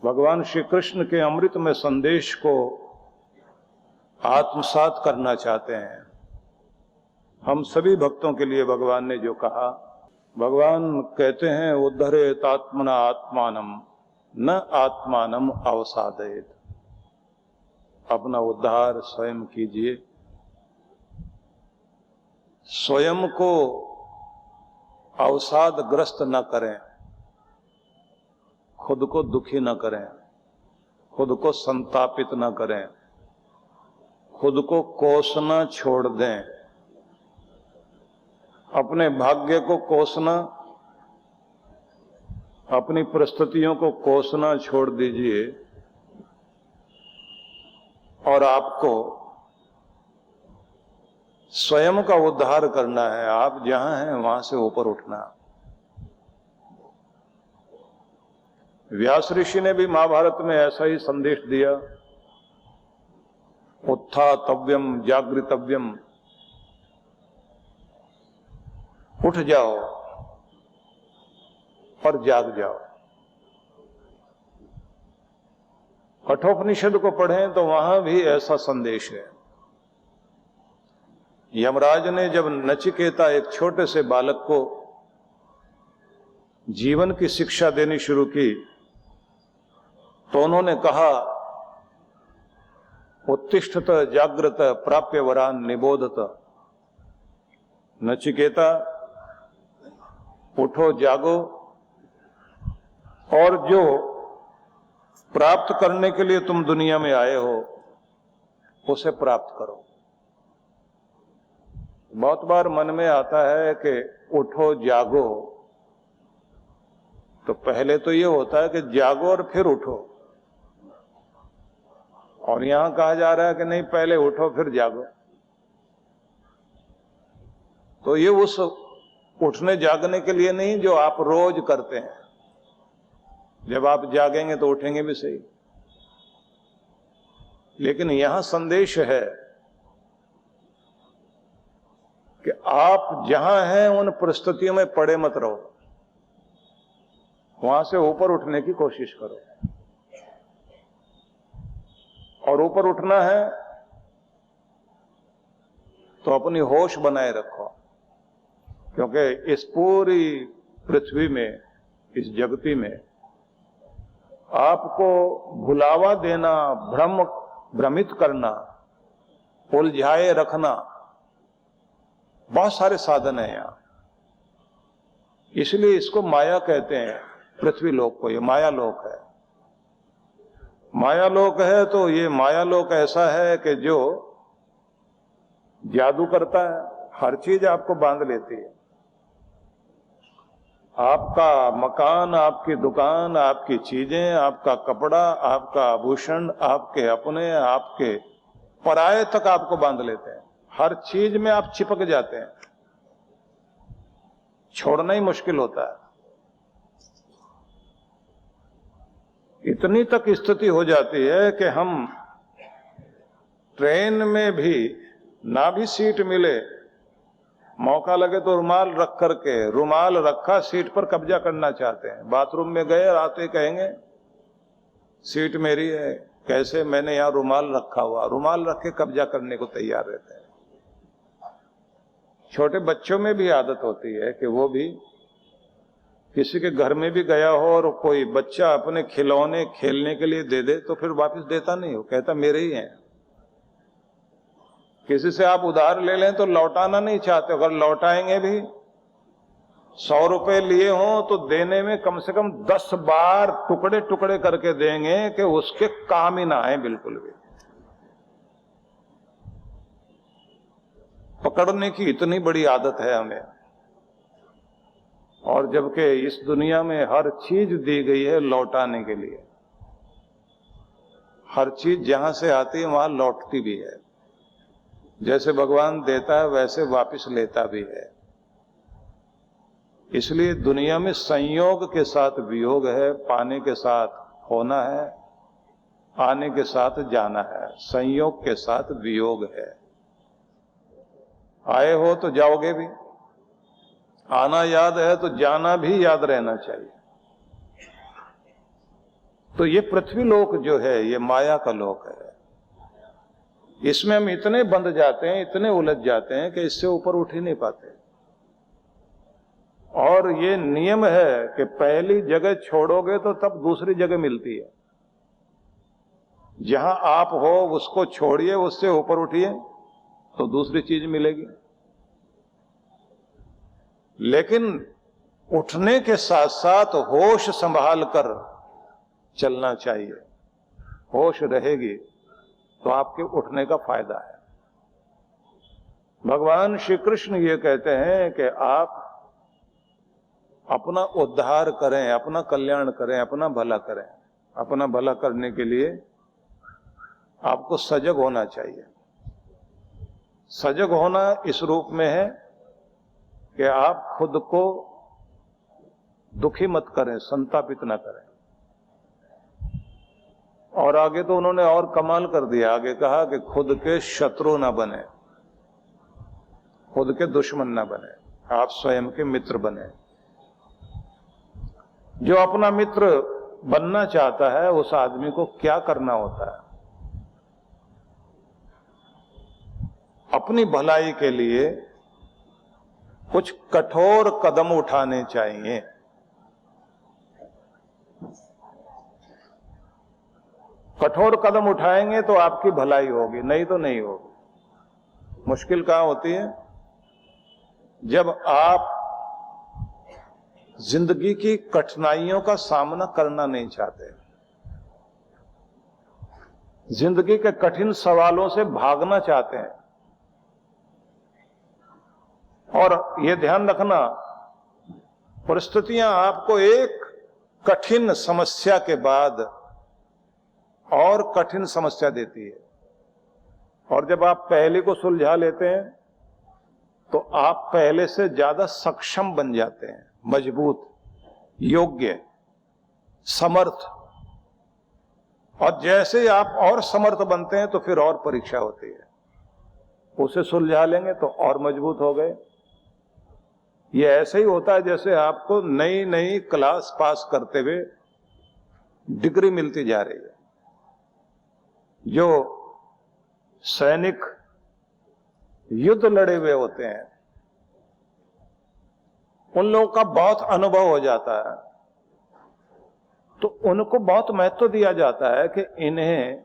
भगवान श्री कृष्ण के अमृतमय संदेश को आत्मसात करना चाहते हैं। हम सभी भक्तों के लिए भगवान ने जो कहा, भगवान कहते हैं उद्धरेत आत्मना आत्मानम न आत्मानम अवसादयेत। अपना उद्धार स्वयं कीजिए, स्वयं को अवसादग्रस्त न करें, खुद को दुखी न करें, खुद को संतापित न करें, खुद को कोसना छोड़ दें। अपने भाग्य को कोसना, अपनी परिस्थितियों को कोसना छोड़ दीजिए और आपको स्वयं का उद्धार करना है। आप जहां हैं वहां से ऊपर उठना। व्यास ऋषि ने भी महाभारत में ऐसा ही संदेश दिया, उत्थातव्यम जागृतव्यम। उठ जाओ और जाग जाओ। कठोपनिषद को पढ़ें तो वहां भी ऐसा संदेश है। यमराज ने जब नचिकेता एक छोटे से बालक को जीवन की शिक्षा देनी शुरू की तो उन्होंने कहा, उत्तिष्ठत जागृत प्राप्य वरान निबोधत। नचिकेता, उठो जागो और जो प्राप्त करने के लिए तुम दुनिया में आए हो उसे प्राप्त करो। बहुत बार मन में आता है कि उठो जागो, तो पहले तो ये होता है कि जागो और फिर उठो, और यहां कहा जा रहा है कि नहीं, पहले उठो फिर जागो। तो ये उस उठने जागने के लिए नहीं जो आप रोज करते हैं। जब आप जागेंगे तो उठेंगे भी सही, लेकिन यहां संदेश है कि आप जहां हैं उन परिस्थितियों में पड़े मत रहो, वहां से ऊपर उठने की कोशिश करो। और ऊपर उठना है तो अपनी होश बनाए रखो, क्योंकि इस पूरी पृथ्वी में, इस जगती में आपको भुलावा देना, भ्रमित करना, उलझाए रखना बहुत सारे साधन हैं यहां। इसलिए इसको माया कहते हैं। पृथ्वी लोक को ये माया लोक है। माया लोक है तो ये माया लोक ऐसा है कि जो जादू करता है, हर चीज आपको बांध लेती है। आपका मकान, आपकी दुकान, आपकी चीजें, आपका कपड़ा, आपका आभूषण, आपके अपने, आपके पराये तक आपको बांध लेते हैं। हर चीज में आप चिपक जाते हैं, छोड़ना ही मुश्किल होता है। इतनी तक स्थिति हो जाती है कि हम ट्रेन में भी ना भी सीट मिले, मौका लगे तो रुमाल रख करके, रुमाल रखा सीट पर कब्जा करना चाहते हैं। बाथरूम में गए और आते कहेंगे सीट मेरी है, कैसे, मैंने यहां रुमाल रखा हुआ। रुमाल रख के कब्जा करने को तैयार रहते हैं। छोटे बच्चों में भी आदत होती है कि वो भी किसी के घर में भी गया हो और कोई बच्चा अपने खिलौने खेलने के लिए दे दे तो फिर वापस देता नहीं हो, कहता मेरे ही हैं। किसी से आप उधार ले लें तो लौटाना नहीं चाहते, अगर लौटाएंगे भी 100 रुपए लिए हों तो देने में कम से कम 10 बार टुकड़े टुकड़े करके देंगे कि उसके काम ही ना आए बिल्कुल भी। पकड़ने की इतनी बड़ी आदत है हमें। और जबकि इस दुनिया में हर चीज दी गई है लौटाने के लिए। हर चीज जहां से आती है वहां लौटती भी है। जैसे भगवान देता है वैसे वापस लेता भी है। इसलिए दुनिया में संयोग के साथ वियोग है, पाने के साथ होना है, आने के साथ जाना है। संयोग के साथ वियोग है। आए हो तो जाओगे भी, आना याद है तो जाना भी याद रहना चाहिए। तो ये पृथ्वी लोक जो है ये माया का लोक है। इसमें हम इतने बंध जाते हैं, इतने उलझ जाते हैं कि इससे ऊपर उठ ही नहीं पाते। और ये नियम है कि पहली जगह छोड़ोगे तो तब दूसरी जगह मिलती है। जहां आप हो उसको छोड़िए, उससे ऊपर उठिए तो दूसरी चीज मिलेगी। लेकिन उठने के साथ साथ होश संभाल कर चलना चाहिए। होश रहेगी तो आपके उठने का फायदा है। भगवान श्री कृष्ण ये कहते हैं कि आप अपना उद्धार करें, अपना कल्याण करें, अपना भला करें। अपना भला करने के लिए आपको सजग होना चाहिए। सजग होना इस रूप में है कि आप खुद को दुखी मत करें, संतापित ना करें। और आगे तो उन्होंने और कमाल कर दिया, आगे कहा कि खुद के शत्रु ना बने, खुद के दुश्मन ना बने, आप स्वयं के मित्र बने। जो अपना मित्र बनना चाहता है उस आदमी को क्या करना होता है? अपनी भलाई के लिए कुछ कठोर कदम उठाने चाहिए। कठोर कदम उठाएंगे तो आपकी भलाई होगी, नहीं तो नहीं होगी। मुश्किल कहां होती है? जब आप जिंदगी की कठिनाइयों का सामना करना नहीं चाहते, जिंदगी के कठिन सवालों से भागना चाहते हैं। और यह ध्यान रखना, परिस्थितियां आपको एक कठिन समस्या के बाद और कठिन समस्या देती है। और जब आप पहले को सुलझा लेते हैं तो आप पहले से ज्यादा सक्षम बन जाते हैं, मजबूत, योग्य, समर्थ। और जैसे आप और समर्थ बनते हैं तो फिर और परीक्षा होती है। उसे सुलझा लेंगे तो और मजबूत हो गए। ये ऐसे ही होता है जैसे आपको नई नई क्लास पास करते हुए डिग्री मिलती जा रही है। जो सैनिक युद्ध लड़े हुए होते हैं उन लोगों का बहुत अनुभव हो जाता है, तो उनको बहुत महत्व दिया जाता है कि इन्हें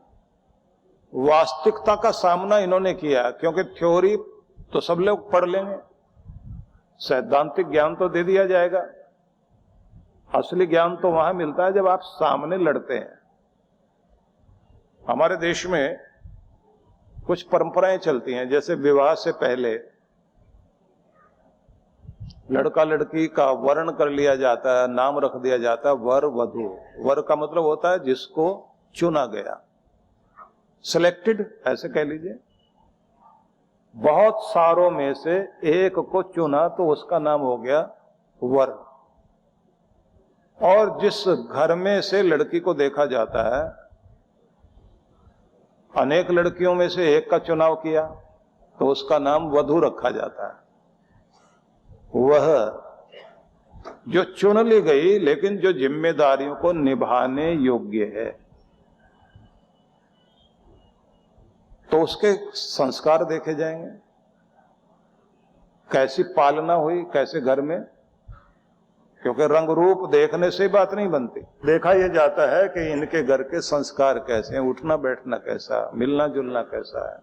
वास्तविकता का सामना इन्होंने किया। क्योंकि थ्योरी तो सब लोग पढ़ लेंगे, सैद्धांतिक ज्ञान तो दे दिया जाएगा, असली ज्ञान तो वहां मिलता है जब आप सामने लड़ते हैं। हमारे देश में कुछ परंपराएं चलती हैं, जैसे विवाह से पहले लड़का लड़की का वर्ण कर लिया जाता है, नाम रख दिया जाता है वर वधू। वर का मतलब होता है जिसको चुना गया, सिलेक्टेड, ऐसे कह लीजिए। बहुत सारों में से एक को चुना तो उसका नाम हो गया वर। और जिस घर में से लड़की को देखा जाता है, अनेक लड़कियों में से एक का चुनाव किया तो उसका नाम वधू रखा जाता है। वह जो चुन ली गई लेकिन जो जिम्मेदारियों को निभाने योग्य है, तो उसके संस्कार देखे जाएंगे, कैसी पालना हुई, कैसे घर में। क्योंकि रंग रूप देखने से बात नहीं बनती, देखा यह जाता है कि इनके घर के संस्कार कैसे हैं, उठना बैठना कैसा, मिलना जुलना कैसा है,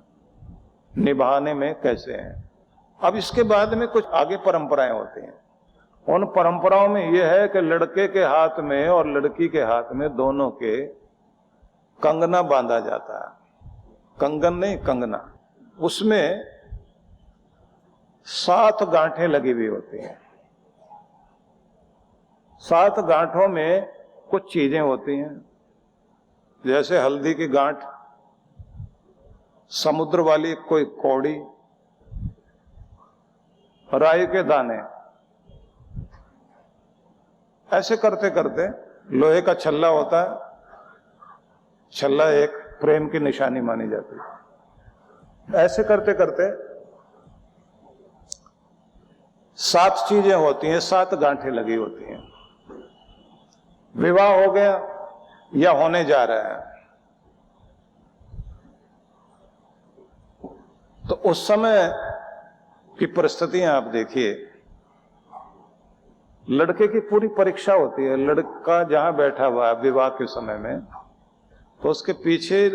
निभाने में कैसे हैं। अब इसके बाद में कुछ आगे परंपराएं होती हैं। उन परंपराओं में यह है कि लड़के के हाथ में और लड़की के हाथ में दोनों के कंगना बांधा जाता है। कंगन नहीं, कंगना। उसमें 7 गांठें लगी हुई होती हैं। 7 गांठों में कुछ चीजें होती हैं, जैसे हल्दी की गांठ, समुद्र वाली कोई कौड़ी, राई के दाने। ऐसे करते करते लोहे का छल्ला होता है, छल्ला एक प्रेम की निशानी मानी जाती है। ऐसे करते करते 7 चीजें होती हैं, 7 गांठें लगी होती हैं। विवाह हो गया, या होने जा रहा है। तो उस समय की परिस्थितियां आप देखिए, लड़के की पूरी परीक्षा होती है। लड़का जहां बैठा हुआ है विवाह के समय में, तो उसके पीछे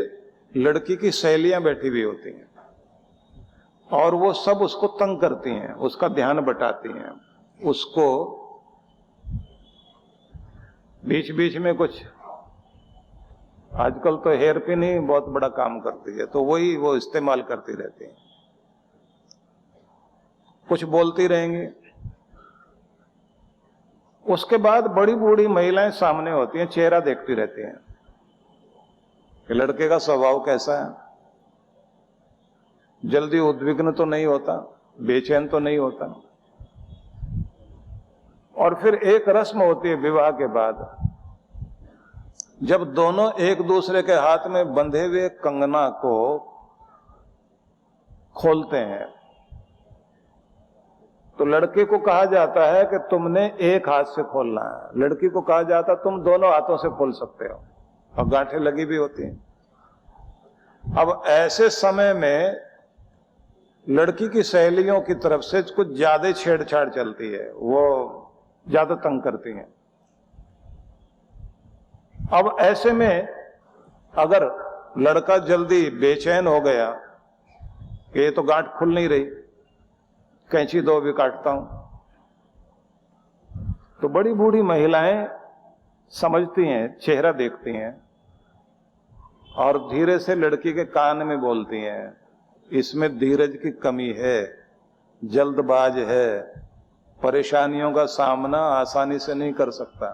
लड़की की सहेलियां बैठी हुई होती हैं और वो सब उसको तंग करती हैं, उसका ध्यान बटाती हैं, उसको बीच बीच में कुछ, आजकल तो हेयर पिन ही बहुत बड़ा काम करती है, तो वही वो इस्तेमाल करती रहती हैं, कुछ बोलती रहेंगी। उसके बाद बड़ी बूढ़ी महिलाएं सामने होती हैं, चेहरा देखती रहती हैं कि लड़के का स्वभाव कैसा है, जल्दी उद्विग्न तो नहीं होता, बेचैन तो नहीं होता। और फिर एक रस्म होती है विवाह के बाद, जब दोनों एक दूसरे के हाथ में बंधे हुए कंगना को खोलते हैं, तो लड़के को कहा जाता है कि तुमने एक हाथ से खोलना है, लड़की को कहा जाता है तुम दोनों हाथों से खोल सकते हो, और गांठें लगी भी होती हैं। अब ऐसे समय में लड़की की सहेलियों की तरफ से कुछ ज्यादा छेड़छाड़ चलती है, वो ज्यादा तंग करती हैं। अब ऐसे में अगर लड़का जल्दी बेचैन हो गया कि ये तो गांठ खुल नहीं रही, कैंची दो भी काटता हूं, तो बड़ी बूढ़ी महिलाएं समझती हैं, चेहरा देखती हैं और धीरे से लड़की के कान में बोलती हैं, इसमें धीरज की कमी है, जल्दबाज है, परेशानियों का सामना आसानी से नहीं कर सकता।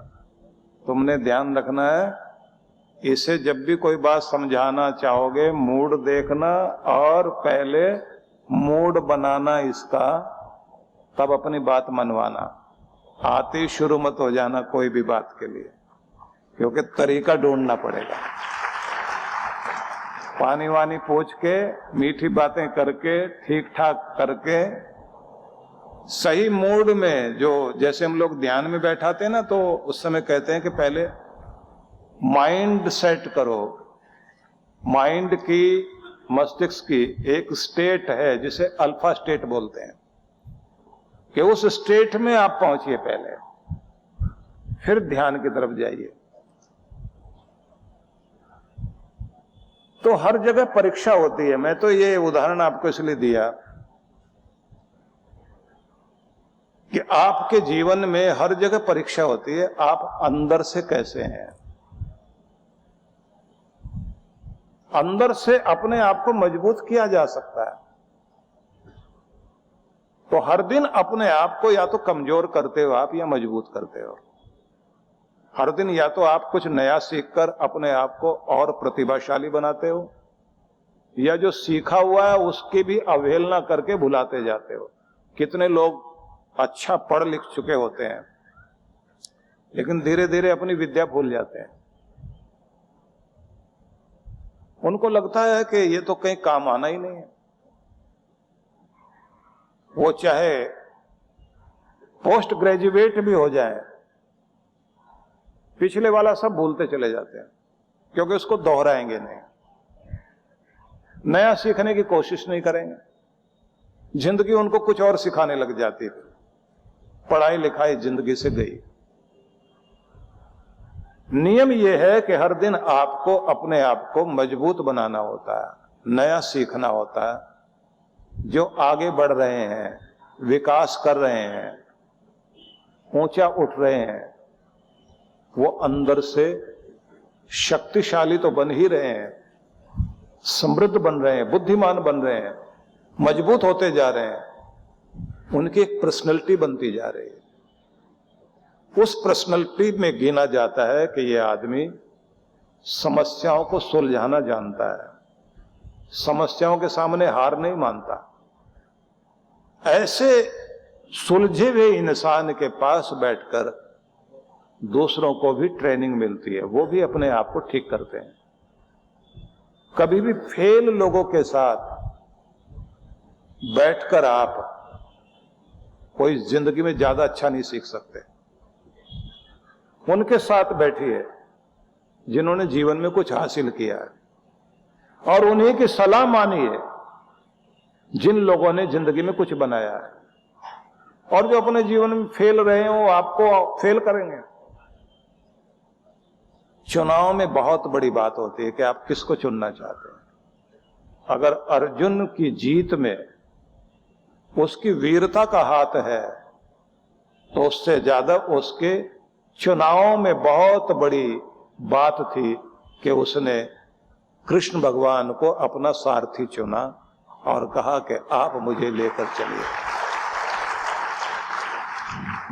तुमने ध्यान रखना है, इसे जब भी कोई बात समझाना चाहोगे मूड देखना और पहले मूड बनाना इसका, तब अपनी बात मनवाना। आते शुरू मत हो जाना कोई भी बात के लिए, क्योंकि तरीका ढूंढना पड़ेगा। पानी वानी पूछ के, मीठी बातें करके, ठीक ठाक करके, सही मूड में, जो जैसे हम लोग ध्यान में बैठाते हैं ना, तो उस समय कहते हैं कि पहले माइंड सेट करो। माइंड की, मस्तिष्क की एक स्टेट है जिसे अल्फा स्टेट बोलते हैं, कि उस स्टेट में आप पहुंचिए पहले, फिर ध्यान की तरफ जाइए। तो हर जगह परीक्षा होती है। मैं तो ये उदाहरण आपको इसलिए दिया कि आपके जीवन में हर जगह परीक्षा होती है, आप अंदर से कैसे हैं। अंदर से अपने आप को मजबूत किया जा सकता है। तो हर दिन अपने आप को या तो कमजोर करते हो आप, या मजबूत करते हो। हर दिन या तो आप कुछ नया सीखकर अपने आप को और प्रतिभाशाली बनाते हो, या जो सीखा हुआ है उसकी भी अवहेलना करके भुलाते जाते हो। कितने लोग अच्छा पढ़ लिख चुके होते हैं, लेकिन धीरे धीरे अपनी विद्या भूल जाते हैं। उनको लगता है कि ये तो कहीं काम आना ही नहीं है। वो चाहे पोस्ट ग्रेजुएट भी हो जाए, पिछले वाला सब भूलते चले जाते हैं, क्योंकि उसको दोहराएंगे नहीं, नया सीखने की कोशिश नहीं करेंगे। जिंदगी उनको कुछ और सिखाने लग जाती है, पढ़ाई लिखाई जिंदगी से गई। नियम यह है कि हर दिन आपको अपने आप को मजबूत बनाना होता है, नया सीखना होता है। जो आगे बढ़ रहे हैं, विकास कर रहे हैं, ऊंचा उठ रहे हैं, वो अंदर से शक्तिशाली तो बन ही रहे हैं, समृद्ध बन रहे हैं, बुद्धिमान बन रहे हैं, मजबूत होते जा रहे हैं। उनकी एक पर्सनैलिटी बनती जा रही है। उस पर्सनैलिटी में गिना जाता है कि यह आदमी समस्याओं को सुलझाना जानता है, समस्याओं के सामने हार नहीं मानता। ऐसे सुलझे हुए इंसान के पास बैठकर दूसरों को भी ट्रेनिंग मिलती है, वो भी अपने आप को ठीक करते हैं। कभी भी फेल लोगों के साथ बैठकर आप कोई जिंदगी में ज्यादा अच्छा नहीं सीख सकते। उनके साथ बैठिए जिन्होंने जीवन में कुछ हासिल किया है, और उन्हीं की सलाह मानिए जिन लोगों ने जिंदगी में कुछ बनाया है। और जो अपने जीवन में फेल रहे हैं वो आपको फेल करेंगे। चुनाव में बहुत बड़ी बात होती है कि आप किसको चुनना चाहते हैं। अगर अर्जुन की जीत में उसकी वीरता का हाथ है तो उससे ज्यादा उसके चुनावों में बहुत बड़ी बात थी कि उसने कृष्ण भगवान को अपना सारथी चुना और कहा कि आप मुझे लेकर चलिए।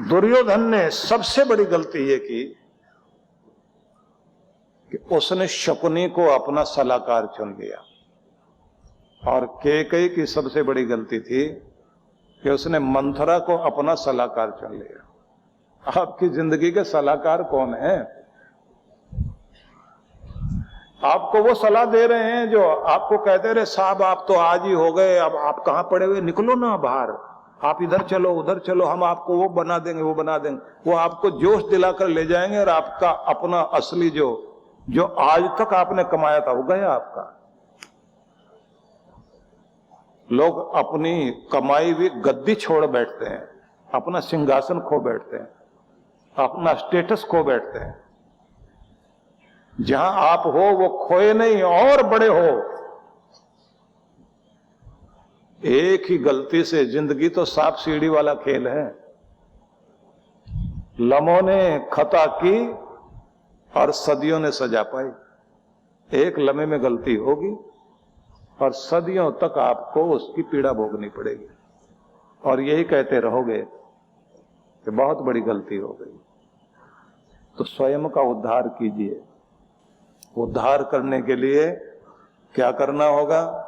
दुर्योधन ने सबसे बड़ी गलती ये की कि उसने शकुनी को अपना सलाहकार चुन लिया, और कैकेयी की सबसे बड़ी गलती थी कि उसने मंथरा को अपना सलाहकार चुन लिया। आपकी जिंदगी के सलाहकार कौन है? आपको वो सलाह दे रहे हैं जो आपको कहते रहे साहब आप तो आज ही हो गए, अब आप कहां पड़े हुए, निकलो ना बाहर, आप इधर चलो उधर चलो, हम आपको वो बना देंगे वो बना देंगे। वो आपको जोश दिलाकर ले जाएंगे और आपका अपना असली जो आज तक आपने कमाया था वो गया आपका। लोग अपनी कमाई हुई गद्दी छोड़ बैठते हैं, अपना सिंहासन खो बैठते हैं, अपना स्टेटस खो बैठते हैं। जहां आप हो वो खोए नहीं और बड़े हो। एक ही गलती से जिंदगी तो सांप सीढ़ी वाला खेल है। लम्हों ने खता की और सदियों ने सजा पाई। एक लम्हे में गलती होगी और सदियों तक आपको उसकी पीड़ा भोगनी पड़ेगी, और यही कहते रहोगे कि बहुत बड़ी गलती हो गई। तो स्वयं का उद्धार कीजिए। उद्धार करने के लिए क्या करना होगा?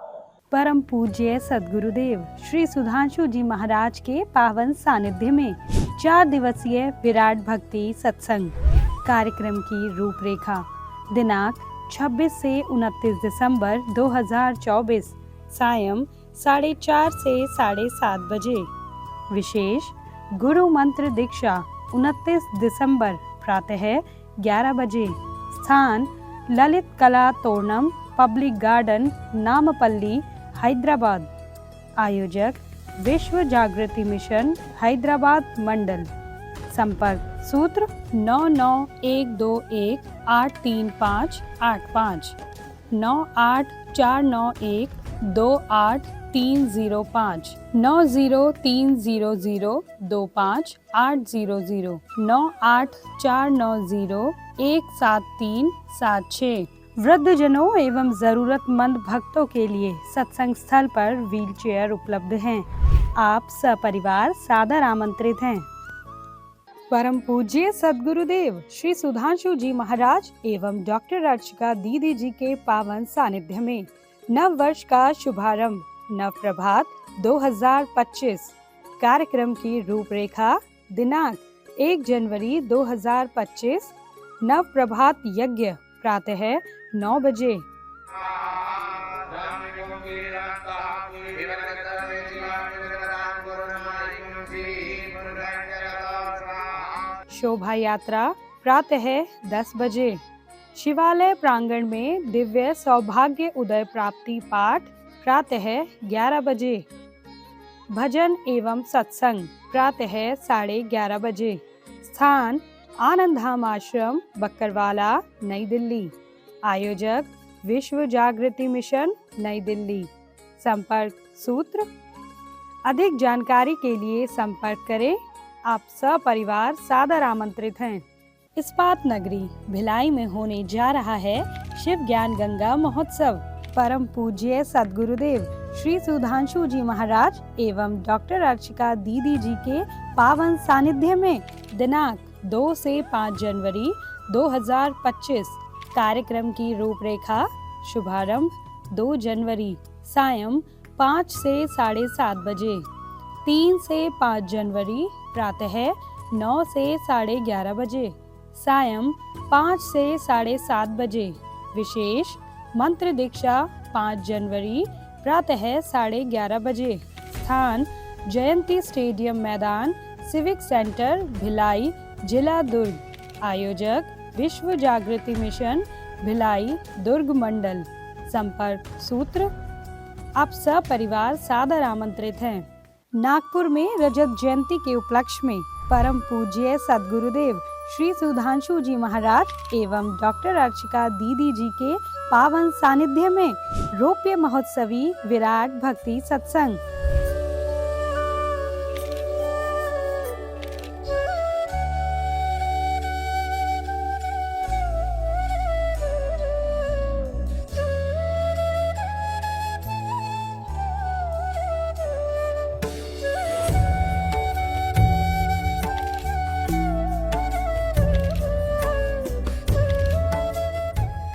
परम पूज्य सद्गुरुदेव श्री सुधांशु जी महाराज के पावन सानिध्य में 4 दिवसीय विराट भक्ति सत्संग कार्यक्रम की रूपरेखा दिनांक 26 से 29 दिसंबर 2024 सायं 4:30 से 7:30 बजे। विशेष गुरु मंत्र दीक्षा 29 दिसंबर प्रातः 11 बजे। स्थान ललित कला तोरणम पब्लिक गार्डन नामपल्ली हैदराबाद। आयोजक विश्व जागृति मिशन हैदराबाद मंडल। संपर्क सूत्र 9812183585 9849128305 9030025800 9849017376। वृद्धजनों एवं जरूरतमंद भक्तों के लिए सत्संग स्थल पर व्हीलचेयर उपलब्ध हैं। आप सपरिवार सादर आमंत्रित हैं। परम पूज्य सद्गुरुदेव श्री सुधांशु जी महाराज एवं डॉक्टर अर्चिका दीदी जी के पावन सानिध्य में नव वर्ष का शुभारंभ नव प्रभात 2025 कार्यक्रम की रूपरेखा दिनांक 1 जनवरी 2025 नव प्रभात यज्ञ प्रातः 9 बजे। शोभा यात्रा प्रातः 10 बजे। शिवालय प्रांगण में दिव्य सौभाग्य उदय प्राप्ति पाठ प्रातः 11 बजे। भजन एवं सत्संग प्रातः 11:30 बजे। स्थान आनंद धाम आश्रम बक्करवाला नई दिल्ली। आयोजक विश्व जागृति मिशन नई दिल्ली। संपर्क सूत्र। अधिक जानकारी के लिए संपर्क करें। आप सपरिवार सादर आमंत्रित हैं। इस्पात नगरी भिलाई में होने जा रहा है शिव ज्ञान गंगा महोत्सव। परम पूज्य सद्गुरुदेव श्री सुधांशु जी महाराज एवं डॉक्टर अर्चिका दीदी जी के पावन सानिध्य में दिनांक 2 से 5 जनवरी 2025 कार्यक्रम की रूपरेखा शुभारंभ 2 जनवरी सायं 5 से 7:30 बजे। 3 से 5 जनवरी प्रातः 9 से 11:30 बजे। सायं 5 से 7:30 बजे। विशेष मंत्र दीक्षा 5 जनवरी प्रातः 11:30 बजे। स्थान जयंती स्टेडियम मैदान सिविक सेंटर भिलाई जिला दुर्ग। आयोजक विश्व जागृति मिशन भिलाई दुर्ग मंडल। संपर्क सूत्र। आप सपरिवार सादर आमंत्रित हैं। नागपुर में रजत जयंती के उपलक्ष्य में परम पूज्य सद्गुरुदेव श्री सुधांशु जी महाराज एवं डॉक्टर अर्चिका दीदी जी के पावन सानिध्य में रौप्य महोत्सवी विराट भक्ति सत्संग।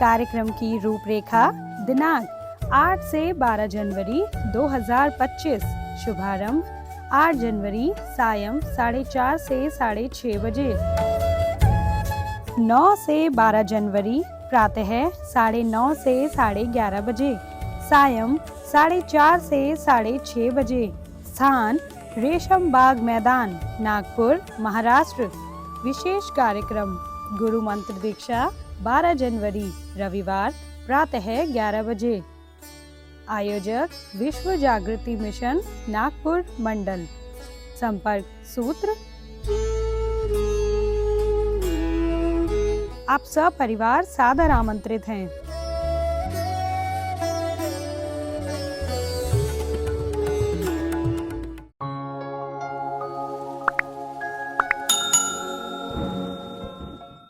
कार्यक्रम की रूपरेखा। दिनांक 8 से 12 जनवरी 2025। शुभारंभ 8 जनवरी सायं 4:30 से 6:30 बजे। 9 से 12 जनवरी प्रातः 9:30 से 11:30 बजे। सायं 4:30 से 6:30 बजे। स्थान रेशम बाग मैदान, नागपुर, महाराष्ट्र। विशेष कार्यक्रम गुरु मंत्र दीक्षा 12 जनवरी रविवार प्रातः 11 बजे। आयोजक विश्व जागृति मिशन नागपुर मंडल। संपर्क सूत्र। आप सपरिवार सादर आमंत्रित हैं।